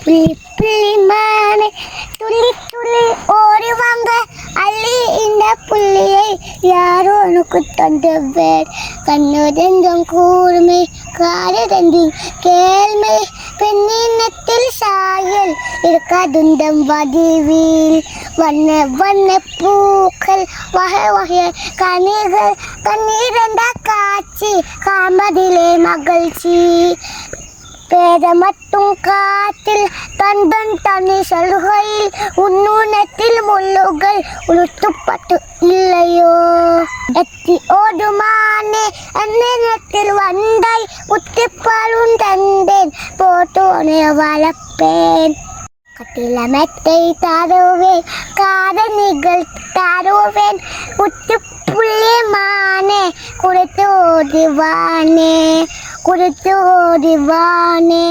പുള്ളിമാനെ തുള്ളി തുള്ളി ഓടി വന്ന അള്ളി இந்த புள்ளியை யாரோ எனக்கு தந்தவர் கண்ணுதெங்கும் கூர்மை காதுதெங்கும் கேள்மை பெண்ணினத்தில் சாயல் இருக்காதுந்தம் வடிவில் வண்ண வண்ண பூக்கள் வகை வகை கனிகள் கண்ணீரண்ட காட்சி காமதிலே மகிழ்ச்சி பேத மட்டும் காற்றில் தந்தன் தனி சலுகையில் உன்னுணத்தில் முள்ளுகள் உளுத்துப்பட்டு இல்லையோ எத்தி ஓடுமானே அந்நேரத்தில் வந்தாய் உத்திப்பாலும் தந்தேன் போட்டோனே வளர்ப்பேன் கட்டில மெத்தை தருவேன் காதணிகள் தருவேன் உத்து புள்ளிமானே குறைத்து ஓடுவானே குறைத்து ஓடுவானே